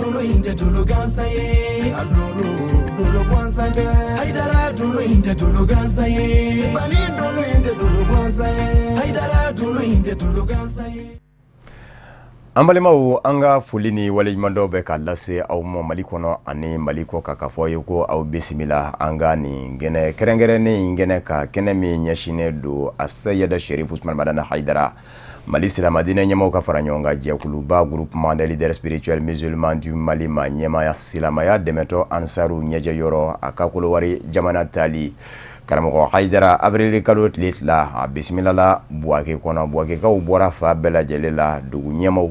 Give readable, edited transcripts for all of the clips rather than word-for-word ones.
dulu inje dulu gansaye dulu gansaye haidara dulu inje dulu gansaye bani dulu inje dulu gansaye haidara dulu inje dulu gansaye. An balimaw an ka foli ni waleɲuman dɔw bɛ ka lase aw ma Mali kɔnɔ ani Mali kɔ kan k'a fɔ ye ko aw bisimila an ka nin kɛnɛ kɛrɛnkɛrɛnnen kɛnɛ ka kɛnɛ min ɲɛsinnen don a Seyida Cherif Ousmane Madani Haidara Mali silamadinɛ ɲɛmaw ka fara ɲɔgɔn kan jɛkuluba groupement des leaders spirituels musulmans du Mali ma ɲɛmaya silamaya dɛmɛtɔ ansaru ɲɛjɛyɔrɔ a ka kolowari jamana tali karamɔgɔ Haidara avril kalo tile fila a bisimilala Buwake kɔnɔ Buwakekaw bɔra fa bɛɛ lajɛlen la dugu ɲɛmaw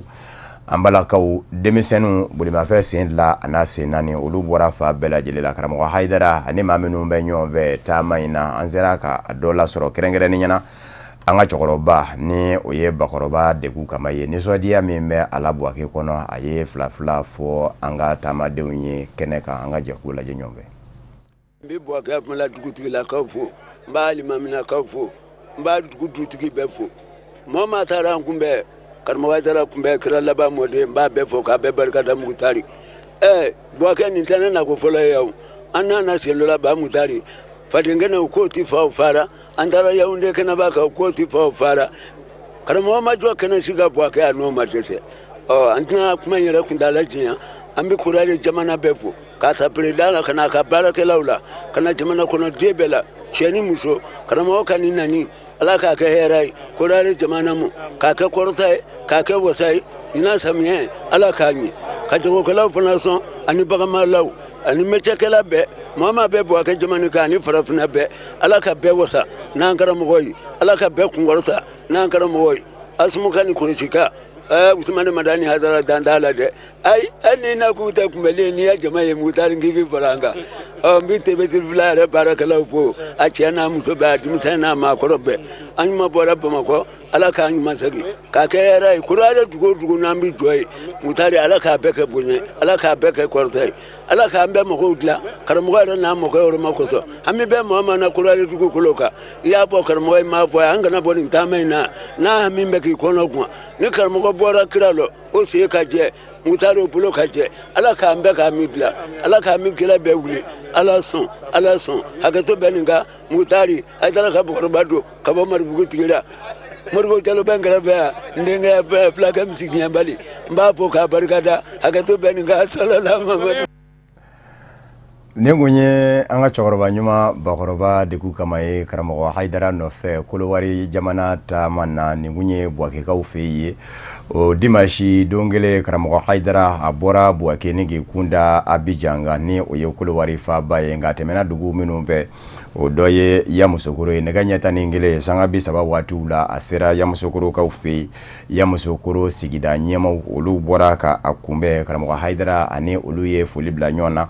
an balakaw denmisɛnninw bolimafɛn sen fila a n'a sen naani olu bɔra fa bɛɛ lajɛlen la karamɔgɔ Haidara ani maa minnu bɛ ɲɔgɔn fɛ taama in na an sera ka dɔ lasɔrɔ kɛrɛnkɛrɛnnen ɲɛna an ka cɛkɔrɔba ni o ye bakɔrɔba degu kama ye nisɔndiya min bɛ a la Buwake kɔnɔ a ye fila fila fɔ an ka taamadenw ye kɛnɛ kan an ka jɛ k'u lajɛ ɲɔgɔn fɛ. N bɛ Buwake kumala dugutigilakaw fo n b'a limaminakaw fo n b'a dugu dutigi bɛɛ fo maa maa taara an kunbɛn karamɔgɔ Haidara kunbɛn kira laban mɔden n b'a bɛɛ fo k'a bɛɛ barikada Mukutari Buwake nin tɛ ne nako fɔlɔ ye o an nana sen dɔ la ba Mukutari fadenkɛnɛ o k'o ti fa o fara an taara Yaounde kɛnɛba kan o k'o ti fa o fara karamɔgɔ ma jɔ kɛnɛ si ka Buwake a n'o ma dɛsɛ an tɛna kuma in yɛrɛ kuntala jɛnya an bɛ kurare jamana bɛɛ fo k'a ta président la ka n'a ka baarakɛlaw la ka na jamana kɔnɔden bɛɛ la cɛ ni muso karamɔgɔ ka nin nani ala k'a kɛ hɛrɛ ye kurare jamana mu k'a kɛ kɔrɔta ye k'a kɛ wasa ye ɲinan samiyɛ ala k'a ɲɛ ka jagokɛlaw fana sɔn ani baganmaralaw ani mɛcɛkɛla bɛɛ maa maa bɛ Buwake jamana kan ani farafinna bɛɛ ala ka bɛɛ wasa n'an karamɔgɔ ye ala ka bɛɛ kunkɔrɔta n'an karamɔgɔ ye Asumuka ni Kurusika Ousmane Madani Haidara dandala de ai ani na ku ta kumele ni ya jama ye Mukutari ngibi faranga mbi tebetir fulare barakala fo a cena muso ba dimsana ma korobe an ma bora Bamako ala ka an masagi ka ke rai kurare dugo na mbi joy Mukutari ala ka beke bunye ala ka beke kortai ala ka ambe mako udla karamuga na mako yoro makoso ami be mama na kurare dugo koloka ya bo karamuga ma fo an gana bonin tamena na ami be ki kono kwa ni karamuga bora kiralo o se ka je Mukutari o bulo ka je ala ka ambe ka midla ala ka mi kila be wuli ala son hakato beninga Mukutari Haidara ka bokoro ka bo marbugo tigira morgo telo bengara be ndenga be flaka misikinya bali mbapo ka barikada hakato beninga sallallahu alaihi ne gonye an ka cɛkɔrɔba ɲuman bakɔrɔba degu kama ye karamɔgɔ Haidara nɔfɛ kolowari jamana taama na nin kun ye Buwakekaw fɛ ye o dimanche don kelen karamɔgɔ Haidara a bɔra Buwake ni k'i kunda Abidjan kan ni o ye kolowari faaba ye nka tɛmɛna dugu minnu fɛ o dɔ ye Yamusokoro ye nɛgɛ ɲɛ 11 sanga 30 waatiw la a sera Yamusokorokaw fɛ Yamusokoro sigida ɲɛmaw olu bɔra ka a kunbɛn karamɔgɔ Haidara ani olu ye foli bila ɲɔgɔn na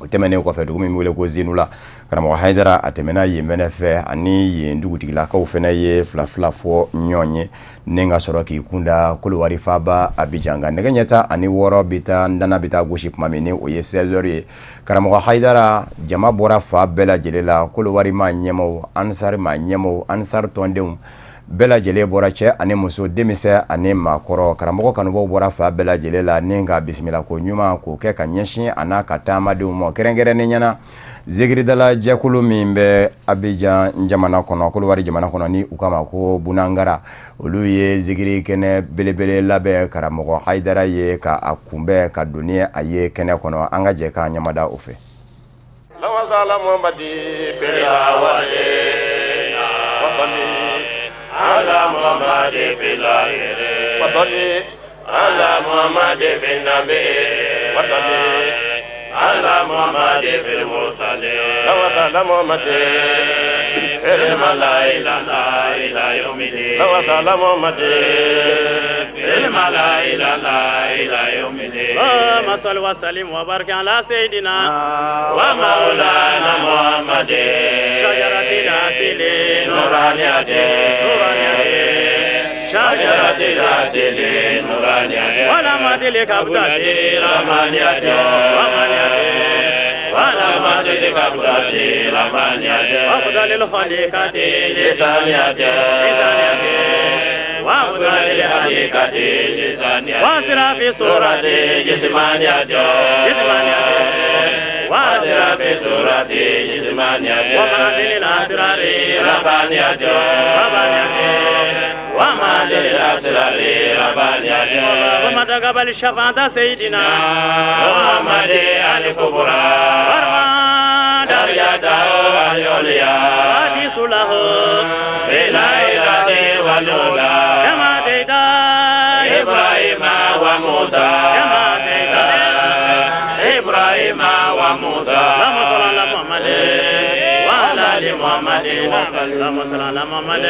o tɛmɛnen kɔfɛ dugu min bɛ wele ko Zenula karamɔgɔ Haidara a tɛmɛna yen fɛnɛ fɛ ani yen dugutigilakaw fɛnɛ ye fila fila fɔ ɲɔgɔn ye ni ka sɔrɔ k'i kunda kolowari faaba Abidjan kan nɛgɛ ɲɛ 16 bɛ taa ndana bɛ taa gosi tuma min ni o ye 16h ye karamɔgɔ Haidara jama bɔra fa bɛɛ lajɛlen la kolowari ma ɲɛmaw ansar ma ɲɛmaw ansar tɔndenw bɛɛ lajɛlen bɔra cɛ ani muso denmisɛn ani maakɔrɔ karamɔgɔ kanubaw bɔra fa bɛɛ lajɛlen la ni ka bisimila ko ɲuman k'o kɛ ka ɲɛsin a n'a ka taamadenw ma kɛrɛnkɛrɛnnen ɲɛna zikiridala jɛkulu min bɛ Abidjan jamana kɔnɔ kolowari jamana kɔnɔ ni u kama ko Bunangara olu ye zikiri kɛnɛ belebele labɛn karamɔgɔ Haidara ye ka a kunbɛn ka don ni a ye kɛnɛ kɔnɔ an ka jɛ k'a ɲamada o fɛ. على محمد في الآخر وصلي على محمد في النبي وصلي على محمد في المرسلين وصلى محمد في الملائكة إلى يوم الدين وصلى محمد في الملائكة إلى يوم الدين اللهم صل وسلم وبارك على سيدنا ومولانا محمد شجرة الأصل نورانية شجرة الأصل نورانية ولما تلك أبداتي رمانية ولما تلك أبداتي رمانية أفضل الخليقة لسانية وابدل لحقيقة لسانية واسر في سورة جسمانية واسر في سورة جسمانية وما للأسرار ربانية وما للأسرار ربانية وما تقبل شفاعة سيدنا محمد الكبرى ورما درجته العليا واتيس له في الآخرة والأولى كما تيتا إبراهيم وموسى كما تيتا إبراهيم وموسى اللهم صل على محمد وعلى آل محمد وسلم اللهم صل على محمد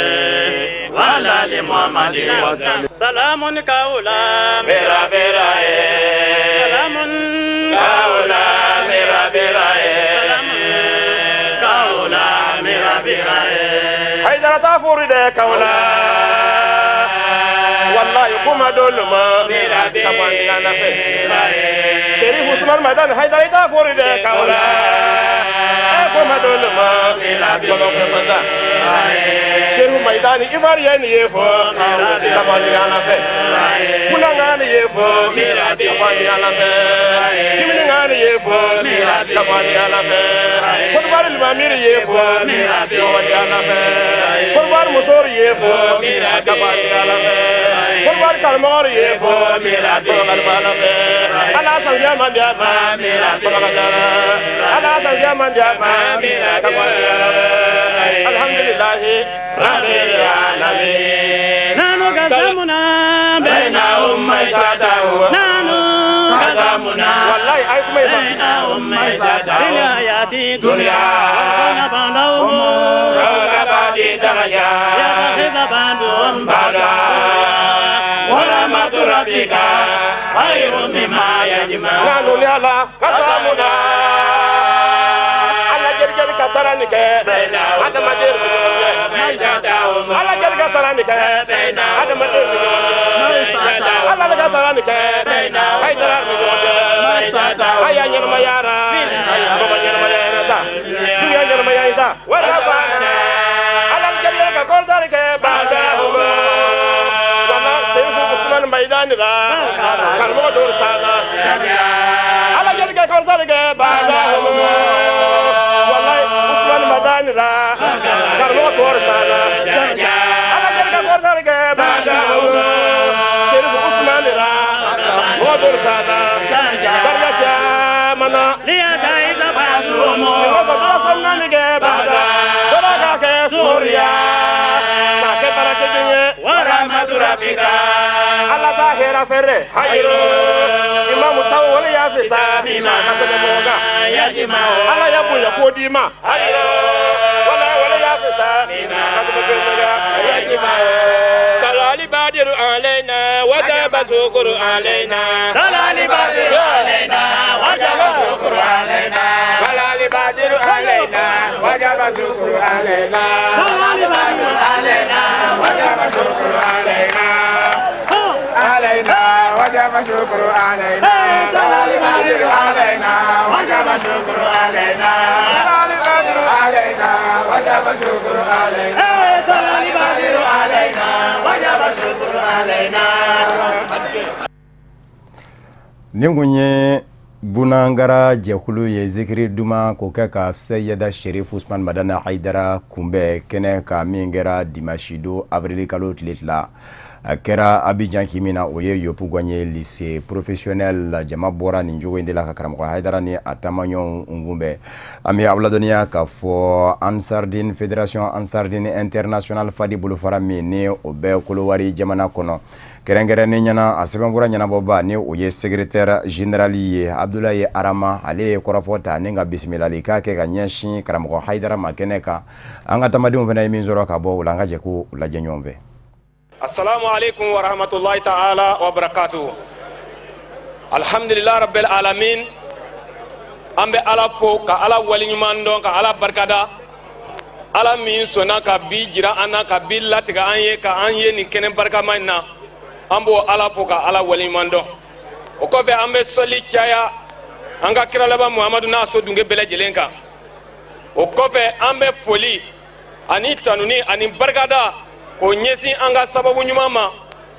وعلى آل محمد وسلم سلام كولا ميرا ميرا سلام كولا ميرا ميرا سلام كولا ميرا ميرا حيدر تافور ده كولا والله يقوم دولما كمان أنا في شريف عثمان مدان حيدر تافور ده كولا يقوم دولما كلام كفدا شريف ميدان إفاريان يفو كمان أنا في كلام يفو كمان أنا في كمين أنا يفو كمان أنا في كبار المامير يفو كمان أنا في كبار مسور يفو كمان أنا في كبار كلمار يفو كمان أنا في أنا سانجا من جاما كمان أنا سانجا من جاما كمان الحمد لله رب العالمين نانو قسمنا بينهم ميساته نانو قسمنا والله أيكم بينهم ميساته في الحياة الدنيا ونبلوهم رغبات درجة يتخذ بعضهم بعضا ورحمة ربك خير مما يجمع نانو نالا قسمنا على جرجر كترانك هذا ما دير على جرجر كترانك هذا ما دير على جرجر كترانك هيدر هيا نرمى يارا بابا نرمى يارا دنيا نرمى يارا ورفعنا على جرجر كترانك بعدهم وانا سيف عثمان ميدان را كرمو دور سانا على جرجر كترانك بعدهم را كرمو دور سانا على جرجر كترانك بعدهم شريف عثمان را ودور سانا درجة شامنا ليدايز بعضهم وفضل سنانك بعدا درجة سوريا ما كبرك الدنيا ورحمة ربك الله تاهر فره حيرو إمام التاول يا فسا كتب موغا الله يبو يقودي ما حيرو ولا يا فسا كتب فره يجمع طلال بادر علينا وجب شكر علينا طلال بادر علينا وجب شكر علينا طلال بادر علينا وجب شكر علينا طلال بادر علينا وجب شكر علينا علينا وجب شكر علينا طلال بادر علينا وجب شكر علينا طلال بادر علينا وجب شكر علينا طلال بادر علينا وجب شكر علينا Ningunye bunangara jekulu ye zikiri duma ko kɛ ka Seyida Sherif Usman Madana Haidara kunbɛ kɛnɛ ka min kɛra dimanche do avril kalo tile fila a kɛra Abidjan kimina o ye Yopu Gagné lycée professionnel jama bɔra nin jogo in de la ka karamɔgɔ Haidara ni a taamaɲɔgɔnw kunbɛn an bɛ aw ladɔnniya k'a fɔ Ansardine Fédération Ansardine International fadi bolofara min ni o bɛ Kolowari jamana kɔnɔ kɛrɛnkɛrɛnnen ɲɛna a sɛbɛnfura ɲɛnabɔba ni o ye secrétaire général ye Abdoulaye Arama ale ye kɔrɔfɔ ta ni ka bisimilali k'a kɛ ka ɲɛsin karamɔgɔ Haidara ma kɛnɛ kan an ka tamadenw fana ye min sɔrɔ ka bɔ o la an ka jɛ ko lajɛ ɲɔgɔn fɛ. Assalamu alaikum wa rahmatullahi ta'ala wa barakatuh. Alhamdulillah rabbil alamin. Ambe ala fo ka ala wali ɲuman dɔn ka ala barikada. Ala min sɔnna ka bi jira an na ka bi latigɛ an ye nin kɛnɛ barikama in na. An b'o ala fo ka ala wali ɲuman dɔn. O kɔfɛ an bɛ sɔli caya an ka kira laban Muhamadu n'a so dunke bɛɛ lajɛlen kan. O kɔfɛ an bɛ foli ani tanuni ani barikada o ɲɛsin an ka sababu ɲuman ma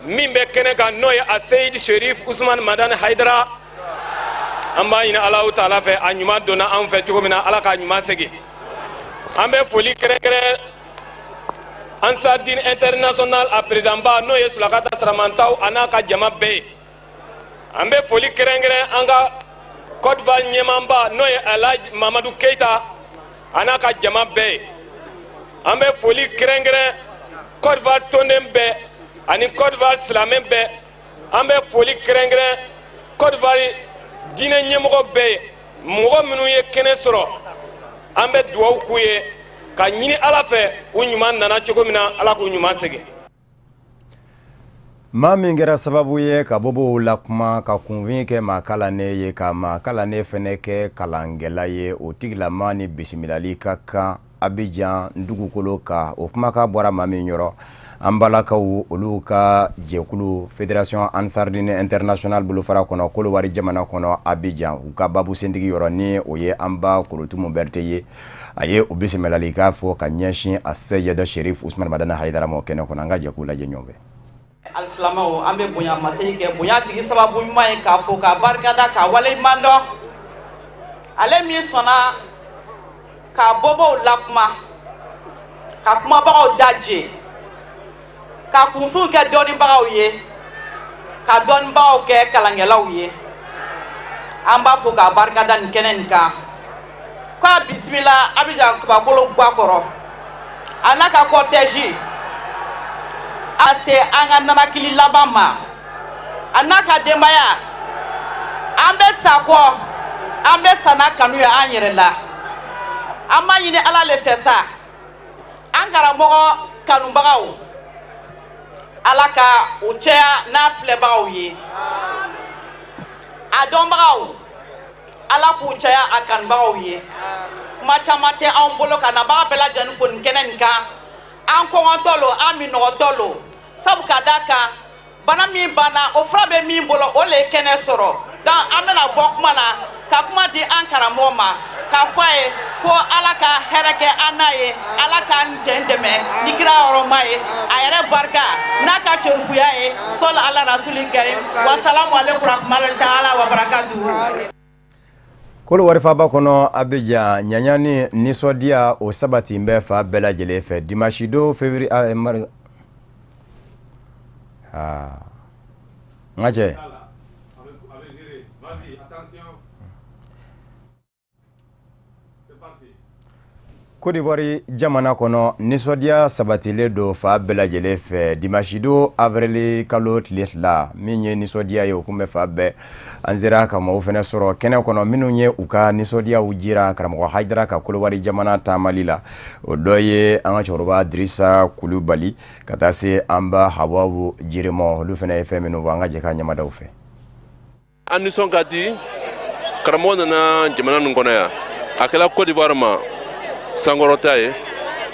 min bɛ kɛnɛ kan n'o ye a Seyidi Sherif Usman Madani Haidara. An b'a ɲini Alahu Taala fɛ a ɲuman donna an fɛ cogo min na Ala k'a ɲuman segin. An bɛ foli kɛrɛnkɛrɛn Ansar Dine International a présidentba n'o ye Sulakata Saramantaw a n'a ka jama bɛɛ ye. An bɛ foli kɛrɛnkɛrɛn an ka Côte d'Ivoire ɲɛmaaba n'o ye Alhaji Mamadou Keita a n'a ka jama bɛɛ ye. An bɛ foli kɛrɛnkɛrɛn Côte d'Ivoire tonden bɛɛ ani Côte d'Ivoire silamɛ bɛɛ. An bɛ foli kɛrɛnkɛrɛn Côte d'Ivoire diinɛ ɲɛmɔgɔ bɛɛ ye. Mɔgɔ minnu ye kɛnɛ sɔrɔ an bɛ dugawu k'u ye ka ɲini Ala fɛ u ɲuman nana cogo min na Ala k'u ɲuman segin. maa min kɛra sababu ye ka bobow la kuma ka kunfin kɛ maa kalannen ye ka maa kalannen fɛnɛ kɛ kalangɛla ye o tigilama ni bisimilali ka kan Abidjan dugukolo ka o kumakan bɔra maa min yɔrɔ an balakaw olu ka jɛkulu Fédération Ansar Dine International bolofara kɔnɔ Kolowari jamana kɔnɔ Abidjan u ka babu sentigi yɔrɔ ni o ye an ba Korotumu Berete ye a ye o bisimilali k'a fɔ ka ɲɛsin a Seyidi Sherif Usman Madani Haidara ma kɛnɛ kɔnɔ an ka jɛkulu lajɛ ɲɔgɔn fɛ. Alisilamaw an bɛ bonya masegi kɛ bonya tigi sababu ɲuman ye k'a fɔ k'a barikada k'a waleɲuman dɔn ale min sɔnna k'a bɔbɔw lakuma ka kumabagaw daje ka kunfinw kɛ dɔnnibagaw ye ka dɔnnibagaw kɛ kalankɛlaw ye an b'a fɔ k'a barikada nin kɛnɛ nin kan k'a bisimila Abidjan kubakolo Guakɔrɔ a n'a ka cortège a se an ka nanakili laban ma a n'a ka denbaya an bɛ sa kɔ an bɛ sa n'a kanu ye an yɛrɛ la an b'a ɲini Ala le fɛ sa an karamɔgɔ kanubagaw Ala ka u cɛya n'a filɛbagaw ye a dɔnbagaw Ala k'u cɛya a kanubagaw ye kuma caman tɛ anw bolo ka nabaga bɛɛ lajɛlen fo nin kɛnɛ nin kan an kɔngɔtɔ lo an minɔgɔtɔ lo sabu ka da kan bana min banna o fura bɛ min bolo o le kɛnɛ sɔrɔ donc an bɛna bɔ kuma na ka kuma di an karamɔgɔ ma k'a fɔ a ye ko Ala ka hɛrɛ kɛ an n'a ye Ala k'an den dɛmɛ ni kira hɔrɔma ye a yɛrɛ barika n'a ka serifuya ye sɔli Ala rasuli karim wasalamu aleykum rahmatulahi taala wa barakatuhu. Kolowari faba kɔnɔ Abidjan ɲaɲa ni nisɔndiya o sabati bɛ fa bɛɛ lajɛlen fɛ dimanche don février nga cɛ Côte d'Ivoire jamana kɔnɔ nisɔndiya sabatilen don fa bɛɛ lajɛlen fɛ dimanche don avril kalo tile fila min ye nisɔndiya ye o kun bɛ fa bɛɛ an sera ka maaw fɛnɛ sɔrɔ kɛnɛ kɔnɔ minnu ye u ka nisɔndiyaw jira karamɔgɔ Haidara ka Kolowari jamana taamali la o dɔ ye an ka cɛkɔrɔba Dirisa Kulubali ka taa se an ba Hawawu Jiremɔ olu fɛnɛ ye fɛn minnu fɔ an ka jɛ ka ɲɛmadaw fɛ. An nisɔn ka di karamɔgɔ nana jamana ninnu kɔnɔ yan a kɛla Côte d'Ivoire ma sankɔrɔta ye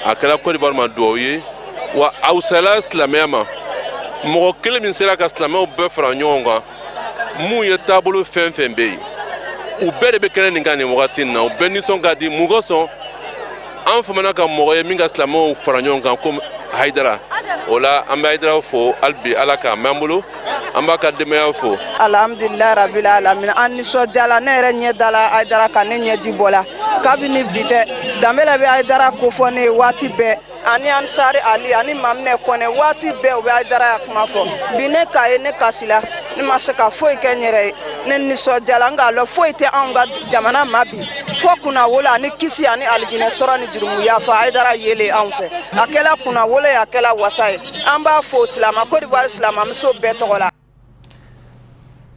a kɛla Côte d'Ivoire ma duwawu ye wa a wusala silamɛya ma mɔgɔ kelen min sera ka silamɛw bɛɛ fara ɲɔgɔn kan mun ye taabolo fɛn fɛn bɛ yen u bɛɛ de bɛ kɛnɛ nin kan nin wagati in na u bɛɛ nisɔn ka di mun kosɔn an famana ka mɔgɔ ye min ka silamɛw fara ɲɔgɔn kan ko Haidara o la an bɛ Haidara fo hali bi Ala k'a mɛn an bolo an b'a ka denbaya fo. Alhamdulilayi rabil alamin an nisɔndiyala ne yɛrɛ ɲɛ dala Haidara kan ne ɲɛji bɔla kabini bi tɛ Danbɛlɛ bɛ Haidara ko fɔ ne ye waati bɛɛ ani Ansari Ali ani Maminɛ Kɔnɛ waati bɛɛ u bɛ Haidara ya kuma fɔ bi ne k'a ye ne kasila ne ma se ka foyi kɛ n yɛrɛ ye ne nisɔndiyala nka lɔ foyi tɛ anw ka jamana ma bi fo kunna wolo ani kisi ani alijinɛ sɔrɔ ni jurumu yafa Haidara yele anw fɛ a kɛla kunna wolo ye a kɛla wasa ye an b'a fo silama Côte d'Ivoire silamamuso bɛɛ tɔgɔ la.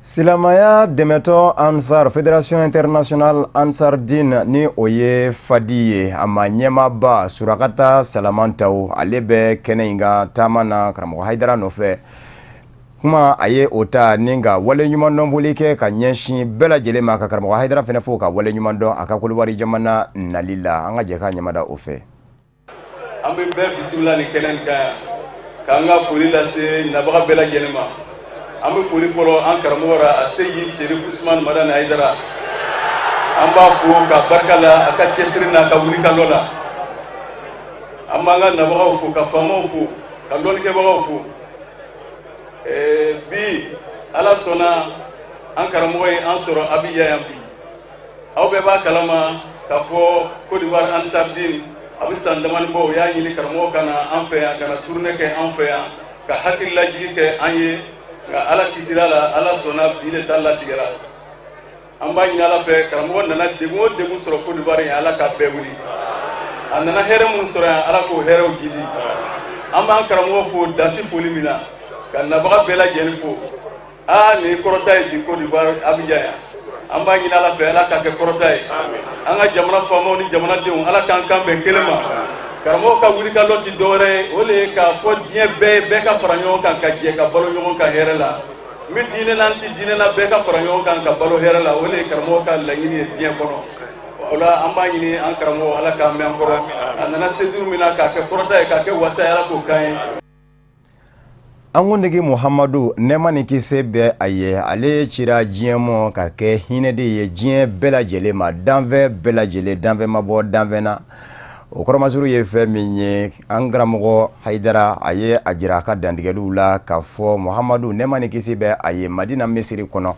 Silamaya dɛmɛtɔ Ansar Fédération International Ansar Dine ni o ye fadi ye a ma ɲɛmaaba Surakata Salamantaw ale bɛ kɛnɛ in ka taama na karamɔgɔ Haidara nɔfɛ kuma a ye o ta ni ka waleɲumandɔn foli kɛ ka ɲɛsin bɛɛ lajɛlen ma ka karamɔgɔ Haidara fɛnɛ fo ka waleɲumandɔn a ka Kolowari jamana nali la an ka jɛ ka ɲɛmada o fɛ. An bɛ bɛɛ bisimila ni kɛnɛ nin kan k'an ka foli lase nabaga bɛɛ lajɛlen ma. An bɛ foli fɔlɔ an karamɔgɔ la a Seyidi Sherif Usman Madani Haidara an b'a fo ka barika la a ka cɛsiri n'a ka wulikajɔ la an b'an ka nabagaw fo ka faamaw fo ka lɔnnikɛbagaw fo bi ala sɔnna an karamɔgɔ ye an sɔrɔ Abiya yan bi aw bɛɛ b'a kalama k'a fɔ Côte d'Ivoire Ansardine a bɛ san damani bɔ u y'a ɲini karamɔgɔ ka na an fɛ yan ka na tournée kɛ an fɛ yan ka hakililajigi kɛ an ye nka ala kitira la ala sɔnna bi de ta latigɛra an b'a ɲini ala fɛ karamɔgɔ nana degun o degun sɔrɔ Côte d'Ivoire yan ala ka bɛɛ wuli a nana hɛrɛ minnu sɔrɔ yan ala k'o hɛrɛw jidi an b'an karamɔgɔ fo danti foli min na ka nabaga bɛɛ lajɛlen fo nin kɔrɔta ye bi Côte d'Ivoire Abidjan yan an b'a ɲini ala fɛ ala ka kɛ kɔrɔta ye an ka jamana faamaw ni jamanadenw ala k'an kan bɛn kelen ma karamɔgɔ ka wuli ka lɔ ti dɔwɛrɛ ye o de ye k'a fɔ diɲɛ bɛɛ ka fara ɲɔgɔn kan ka jɛ ka balo ɲɔgɔn kan hɛrɛ la min diinɛ la an ti diinɛ la bɛɛ ka fara ɲɔgɔn kan ka balo hɛrɛ la o de ye karamɔgɔ ka laɲini ye diɲɛ kɔnɔ o la an b'a ɲini an karamɔgɔ ala k'an mɛn an kɔrɔ a nana séjour min na k'a kɛ kɔrɔta ye k'a kɛ wasa ye ala k'o kan ye an kuntigi Muhamadu nɛɛma ni kisi bɛ a ye ale cira diɲɛ mɔ ka kɛ hinɛ de ye diɲɛ bɛɛ lajɛlen ma danfɛn bɛɛ lajɛlen danfɛn ma bɔ danfɛn na o kɔrɔmasuru ye fɛn min ye an karamɔgɔ Hayidara a ye a jira a ka dantigɛliw la k'a fɔ Muhamadu nɛɛma ni kisi bɛ a ye Madina misiri kɔnɔ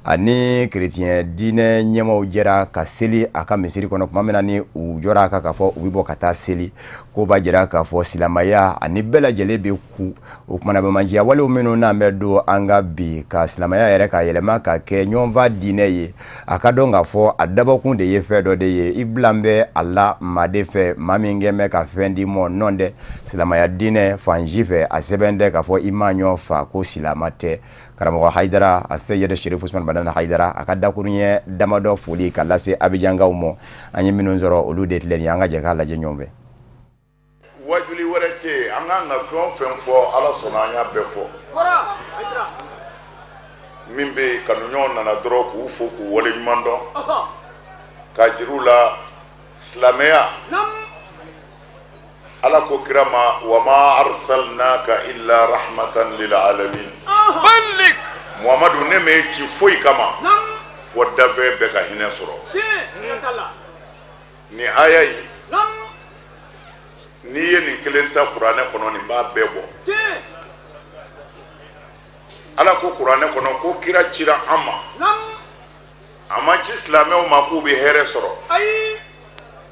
ani chrétien diinɛ ɲɛmaw jɛra ka seli a ka misiri kɔnɔ tuma min na ni u jɔra a kan k'a fɔ u bɛ bɔ ka taa seli ko b'a jira k'a fɔ silamɛya ani bɛɛ lajɛlen bɛ ku o kumana bɛnbaliya walew minnu n'an bɛ don an ka bi ka silamɛya yɛrɛ ka yɛlɛma ka kɛ ɲɔgɔnfan diinɛ ye a ka dɔn k'a fɔ a dabɔkun de ye fɛn dɔ de ye i bilan bɛ a la maa de fɛ maa min kɛn bɛ ka fɛn di mɔ nɔn dɛ silamɛya diinɛ fansi fɛ a sɛbɛn tɛ k'a fɔ i m'a ɲɔgɔn fa ko silama tɛ karamɔgɔ Hayidara a Seyɛdi Sherifu Usmani Badana Hayidara a ka dakuruɲɛ damadɔ foli ka lase Abijankaw mɔ an ye minnu sɔrɔ olu de filɛ nin ye an ka jɛ k'a lajɛ ɲɔgɔn fɛ wajuli wɛrɛ tɛ yen an kan ka fɛn o fɛn fɔ ala sɔnna an y'a bɛɛ fɔ min bɛ kanuɲɔgɔn nana dɔrɔn k'u fo k'u waleɲuman dɔn k'a jir'u la silamɛya ala ko kira ma wa ma arsalnaka illa rahmatan lil alamin ballik Muhammadu ne m'e ci foyi kama fo dafɛ bɛɛ ka hinɛ sɔrɔ ni aya yi n'i ye nin kelen ta kuranɛ kɔnɔ nin b'a bɛɛ bɔ ala ko kuranɛ kɔnɔ ko kira cira an ma a ma ci silamɛw ma k'u bɛ hɛrɛ sɔrɔ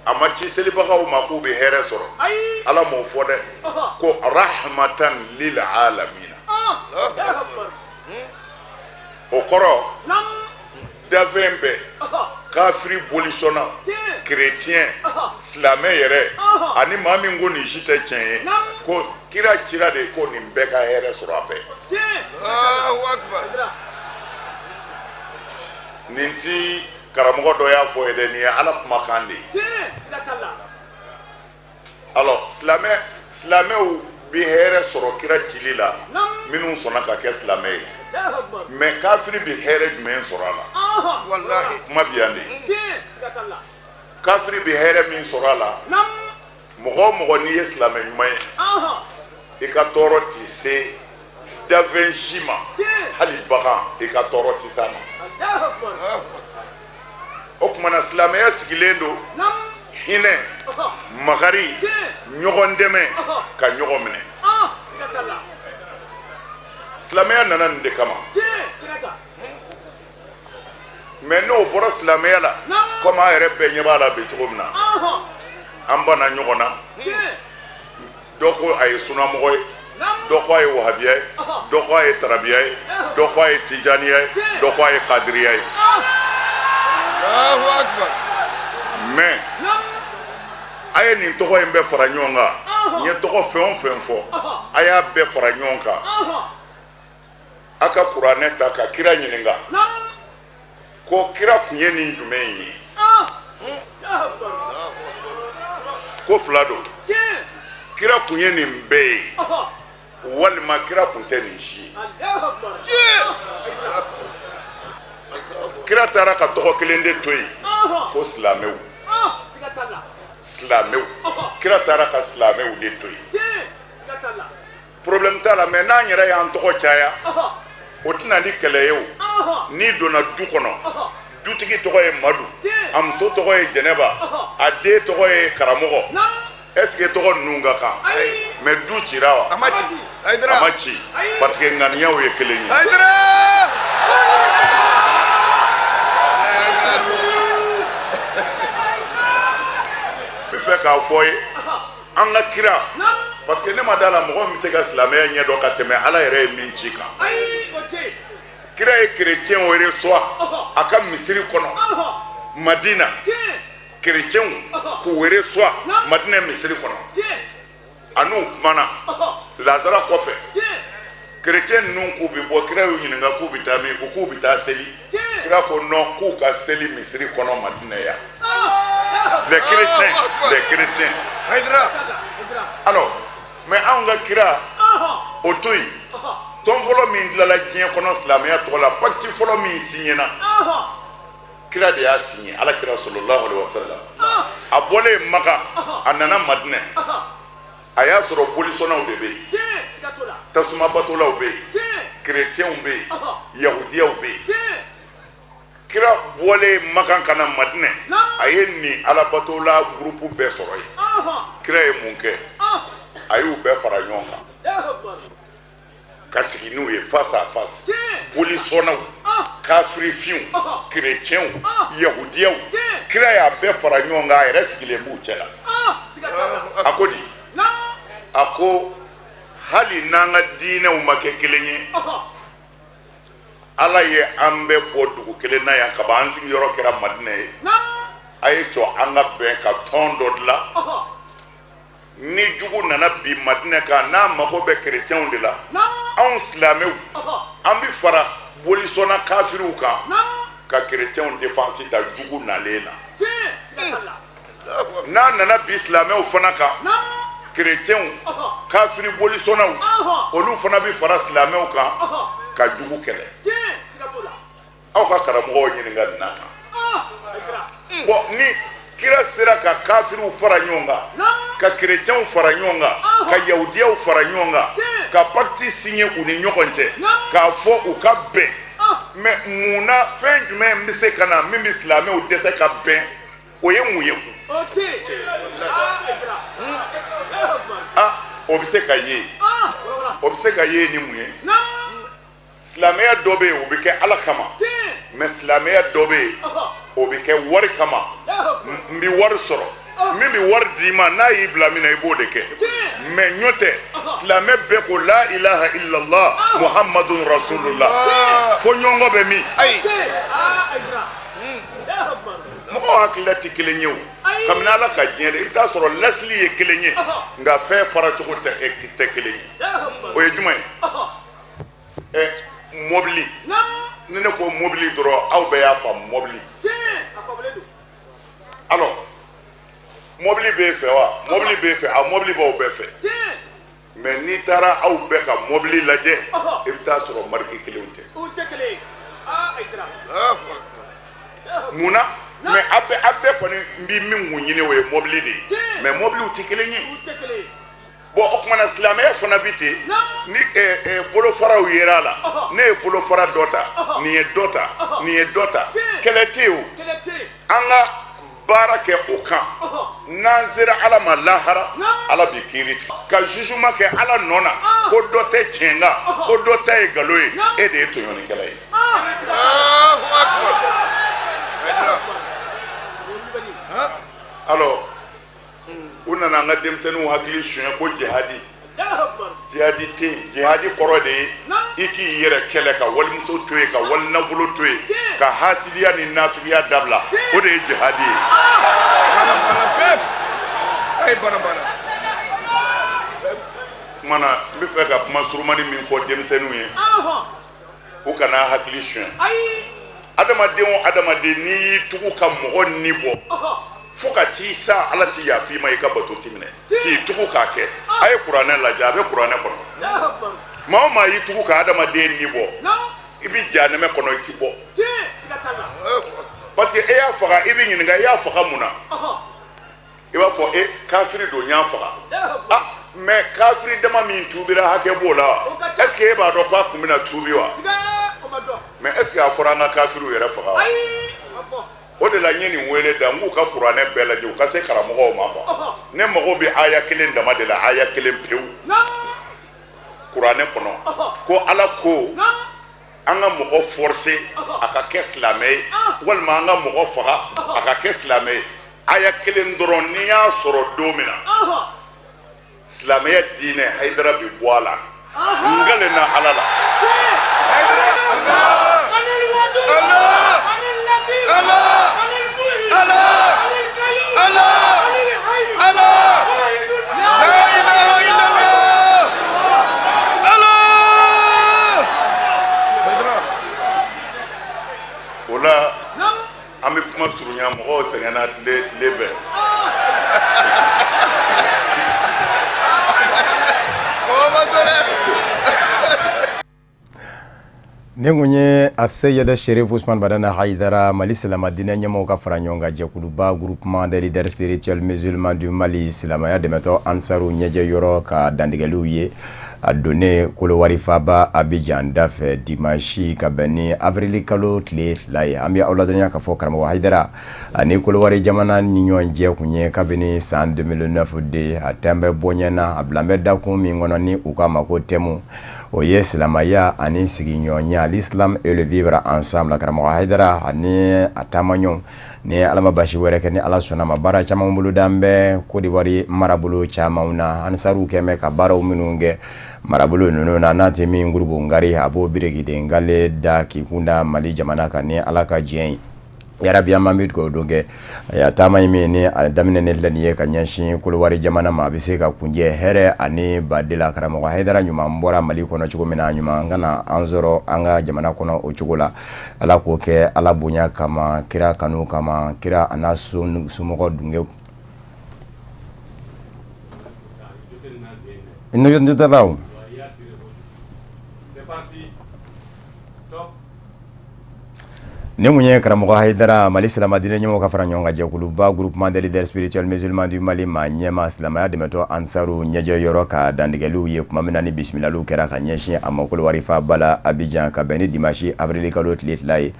a ma ci selibagaw ma k'u bɛ hɛrɛ sɔrɔ ala m'o fɔ dɛ ko rahmatan lil alamin o kɔrɔ dafɛn bɛɛ kafiri bolisɔnna chrétien silamɛ yɛrɛ ani maa min ko nin si tɛ tiɲɛ ye ko kira cira de ko nin bɛɛ ka hɛrɛ sɔrɔ a bɛɛ nin ti karamɔgɔ dɔ y'a fɔ ye dɛ nin ye ala kumakan de ye alors silamɛw bi hɛrɛ sɔrɔ kira cili la minnu sɔnna ka kɛ silamɛ ye mais kafiri bi hɛrɛ jumɛn sɔrɔ a la wallahi kuma bi yan de kafiri bi hɛrɛ min sɔrɔ a la mɔgɔ o mɔgɔ n'i ye silamɛ ɲuman ye i ka tɔɔrɔ ti se dafɛn si ma hali bagan i ka tɔɔrɔ ti s'a ma o kumana silamɛya sigilen don hinɛ makari ɲɔgɔn dɛmɛ ka ɲɔgɔn minɛ silamɛya nana nin de kama mais n'o bɔra silamɛya la komi an yɛrɛ bɛɛ ɲɛ b'a la bi cogo min na an banna ɲɔgɔn na dɔ ko a ye sunamɔgɔ ye dɔ ko a ye wahabiya ye dɔ ko a ye tarabiya ye dɔ ko a ye tijaniya ye dɔ ko a ye kadiriya ye mais a ye nin tɔgɔ in bɛɛ fara ɲɔgɔn kan n ye tɔgɔ fɛn o fɛn fɔ a y'a bɛɛ fara ɲɔgɔn kan a ka kuranɛ ta ka kira ɲininka ko kira kun ye nin jumɛn ye ko fila don kira kun ye nin bɛɛ ye walima kira kun tɛ nin si ye kira taara ka tɔgɔ kelen de to yen ko silamɛw kira taara ka silamɛw de to yen problème t'a la mais n'an yɛrɛ y'an tɔgɔ caya o tɛna ni kɛlɛ ye o n'i donna du kɔnɔ dutigi tɔgɔ ye Madu a muso tɔgɔ ye Jɛnɛba a den tɔgɔ ye karamɔgɔ est-ce que tɔgɔ ninnu ka kan mais du cira wa ama ci parce que ŋaniyaw ye kelen ye n bɛ fɛ k'a fɔ ye an ka kira parce que ne ma d'a la mɔgɔ min bɛ se ka silamɛya ɲɛdɔn ka tɛmɛ ala yɛrɛ ye min ci kan kira ye chrétien wɛrɛ sɔn a ka misiri kɔnɔ madina chrétien k'u wɛrɛ sɔn madina misiri kɔnɔ a n'u kumana lazara kɔfɛ chrétien ninnu k'u bɛ bɔ kira y'u ɲininka k'u bɛ taa min ko k'u bɛ taa seli kira ko non k'u ka seli misiri kɔnɔ madina yan les chrétiens alors mais anw ka kira o to yen tɔn fɔlɔ min dilala diɲɛ kɔnɔ silamɛya tɔgɔ la pacte fɔlɔ min signena kira de y'a signé ala kira sallallahu alaihi wasallam a bɔlen maka a nana madinɛ a y'a sɔrɔ bolisɔnnaw de bɛ yen tasumabatolaw bɛ yen chrétienw bɛ yen yahudiyaw bɛ yen kira bɔlen maka ka na madinɛ a ye nin alabatola groupe bɛɛ sɔrɔ yen kira ye mun kɛ a y'u bɛɛ fara ɲɔgɔn kan ka sigi n'u ye face à face bolisɔnnaw kafirifinw chrétienw yahudiyaw kira y'a bɛɛ fara ɲɔgɔn kan a yɛrɛ sigilen b'u cɛla a ko di a ko hali n'an ka diinɛw ma kɛ kelen ye ala ye an bɛɛ bɔ dugu kelen na yan kaban an sigiyɔrɔ kɛra madinɛ ye a ye jɔ an ka bɛn ka tɔn dɔ dilan ni jugu nana bi madinɛ kan n'a mago bɛ chrétienw de la anw silamɛw an bi fara bolisɔnna kafiriw kan ka chrétienw défense ta jugu nalen na n'a nana bi silamɛw fana kan chrétienw kafiri bolisɔnnaw olu fana bi fara silamɛw kan ka jugu kɛlɛ aw ka karamɔgɔw ɲininka nin na kan bon ni kira sera ka kafiriw fara ɲɔgɔn kan ka chrétienw fara ɲɔgɔn kan ka yahudiyaw fara ɲɔgɔn kan ka pacte signé u ni ɲɔgɔn cɛ k'a fɔ u ka bɛn mais mun na fɛn jumɛn bɛ se ka na min bɛ silamɛw dɛsɛ ka bɛn o ye mun ye o bɛ se ka ye o bɛ se ka ye ni mun ye silamɛya dɔ bɛ yen o bɛ kɛ ala kama mais silamɛya dɔ bɛ yen o bɛ kɛ wari kama n bɛ wari sɔrɔ min bɛ wari d'i ma n'a y'i bila min na i b'o de kɛ mais ɲɔ tɛ silamɛ bɛɛ ko la ilaha illallah muhammadun rasulullah fo ɲɔgɔn bɛ min mɔgɔw hakilila tɛ kelen ye o kabini ala ka diɲɛ de i bɛ taa sɔrɔ lasili ye kelen ye nka fɛn faracogo tɛ kelen ye o ye jumɛn ye mobili ni ne ko mobili dɔrɔn aw bɛɛ y'a faamu mobili alors mobili b'e fɛ wa mobili b'e fɛ a mobili b'aw bɛɛ fɛ mais n'i taara aw bɛɛ ka mobili lajɛ i bɛ taa sɔrɔ marque kelenw tɛ mun na mais a bɛɛ kɔni n bɛ min kun ɲini o ye mobili de ye mais mobiliw tɛ kelen ye bon o kumana silamɛya fana bi ten ni bolofaraw yera a la ne ye bolofara dɔ ta nin ye dɔ ta nin ye dɔ ta kɛlɛ tɛ yen o an ka baara kɛ o kan n'an sera ala ma lahara ala b'i kiiri tigɛ ka jugement kɛ ala nɔ na ko dɔ tɛ tiɲɛ kan ko dɔ ta ye nkalon ye e de ye tɔɲɔlikɛla ye alors u nana an ka denmisɛnninw hakili suɲɛ ko jihadi jihadi tɛ yen jihadi kɔrɔ de ye i k'i yɛrɛ kɛlɛ ka walimuso to yen ka walinafolo to yen ka hasidiya ni nafigiya dabila o de ye jihadi ye kumana n bɛ fɛ ka kuma surumani min fɔ denmisɛnninw ye u kana hakili suɲɛ adamaden o adamaden n'i y'i tugu ka mɔgɔ ni bɔ fo ka t'i sa ala t'i yafa i ma i ka bato ti minɛ k'i tugu k'a kɛ a ye kuranɛ lajɛ a bɛ kuranɛ kɔnɔ maa o maa y'i tugu ka adamaden ni bɔ i bɛ jahanɛmɛ kɔnɔ i ti bɔ parce que e y'a faga i bɛ ɲininka i y'a faga mun na i b'a fɔ kafiri don n y'a faga mais kafiri dama min tuubira hakɛ b'o la wa est ce que e b'a dɔn k'a kun bɛna tuubi wa mais est ce que a fɔra an ka kafiriw yɛrɛ faga wa o de la ɲe nin wele da n k'u ka kuranɛ bɛɛ lajɛ u ka se karamɔgɔw ma quoi ne mago bɛ aya kelen dama de la aya kelen pewu kuranɛ kɔnɔ ko ala ko an ka mɔgɔ forcer a ka kɛ silamɛ ye walima an ka mɔgɔ faga a ka kɛ silamɛ ye aya kelen dɔrɔn n'i y'a sɔrɔ don min na silamɛya diinɛ Haidara bɛ bɔ a la n galen na ala la. O la an bɛ kuma surunya mɔgɔw sɛgɛnna tile bɛɛ. ne kun ye a Seyɛdɛ Sherif Ousmane Badana Haidara Mali silamɛ diinɛ ɲɛmɔgɔw ka fara ɲɔgɔn kan jɛkuluba groupement des leaders spirituels musulmans du Mali silamɛya dɛmɛtɔ Ansaru ɲɛjɛ yɔrɔ ka dantigɛliw ye a donné Kolowari Faba Abidjan dafɛ dimanche ka bɛn ni avril kalo tile 2 ye an bɛ aw ladɔnniya k'a fɔ karamɔgɔ Haidara ani Kolowari jamana ni ɲɔgɔn cɛ kun ye kabini san 2009 de a thème bɛ bɔɲɛna a bila bɛ dakun min kɔnɔ ni u k'a ma ko thème o ye silamɛya ani sigiɲɔgɔnya l'islam et le vivre ensemble karamɔgɔ Haidara ani a taamaɲɔgɔn ni ala ma basi wɛrɛ kɛ ni ala sɔnna ma baara caman bolo dan bɛ Côte d'Ivoire marabolo camanw na Ansaru kɛmɛ ka baaraw minnu kɛ marabolo ninnu na n'a tɛ min groupe ngari a b'o birikiden ngale da k'i kunda Mali jamana kan ni ala ka diɲɛ ye yarabi an bɛ dugawu don kɛ a taama ye min ni a daminɛ filɛ nin ye ka ɲɛsin Kolowari jamana ma a bɛ se ka kunjɛ hɛrɛ ani badela karamɔgɔ Haidara ɲuman bɔra Mali kɔnɔ cogo min na ɲuman kana an sɔrɔ an ka jamana kɔnɔ o cogo la ala k'o kɛ ala bonya kama kira kanu kama kira a n'a somɔgɔ dunke ne mun ye karamɔgɔ Haidara Mali silamɛ diinɛ ɲɛmɔgɔw ka fara ɲɔgɔn kan jɛkuluba groupement des leaders spirituels musulmans du Mali ma ɲɛma silamɛya dɛmɛtɔ Ansaru ɲɛjɛ yɔrɔ ka dantigɛliw ye kuma min na ni bisimilaliw kɛra ka ɲɛsin a ma Kolowari Faba la Abidjan ka bɛn ni dimanche avril kalo tile 2 ye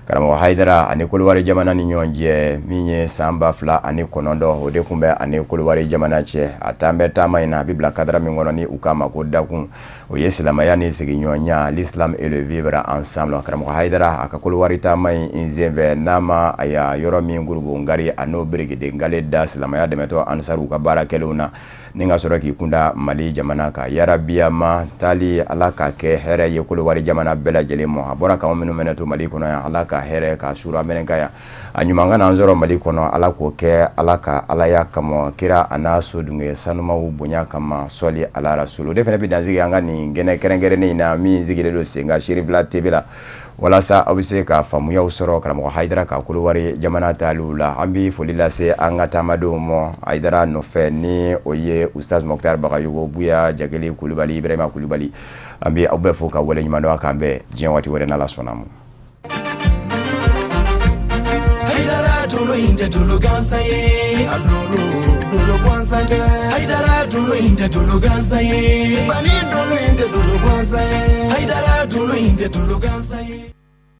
karamɔgɔ Haidara ani Kolowari jamana ni ɲɔgɔn cɛ min ye san 2009 o de kun bɛ ani Kolowari jamana cɛ a taa bɛ taama in na a bɛ bila kadara min kɔnɔ ni u k'a ma ko dakun o ye silamɛya ni sigiɲɔgɔnya l'islam et le vivre ensemble karamɔgɔ Haidara a ka Kolowari taama in senfɛ n'a ma a ya yɔrɔ min groupe ngari a n'o birikiden ngale da silamɛya dɛmɛtɔ Ansaru ka baara kɛlenw na ni ka sɔrɔ k'i kunda Mali jamana kan yarabiyama taali ala ka kɛ hɛrɛ ye Kolowari jamana bɛɛ lajɛlen ma a bɔra k'anw minnu mɛnɛ to Mali kɔnɔ yan ala ka hɛrɛ ka sura mɛnɛ ka yan a ɲuman ka n'an sɔrɔ Mali kɔnɔ ala k'o kɛ ala ka alaya kama kira a n'a so dunke sanumaw bonya kama sɔli ala rasulu o de fana bɛ dansigi an ka nin kɛnɛ kɛrɛnkɛrɛnnen in na min sigilen don sen kan Sherifla TV la walasa aw bɛ se ka faamuyaw sɔrɔ karamɔgɔ Haidara ka Kolowari jamana taaliw la an bɛ foli lase an ka taamadenw ma Haidara nɔfɛ ni o ye Ustaz Mokhtar Bagayogo Buya Jagele Kulubali Ibrahima Kulubali an bɛ aw bɛɛ fo ka wale ɲuman dɔn a kan bɛɛ diɲɛ waati wɛrɛ n'ala sɔnna ma. Haidara tulu inte tulu gansa ye dulu kwanza nge Haidara tulu inte tulu gansa ye bani dulu inte tulu kwanza ye Haidara tulu inte tulu gansa ye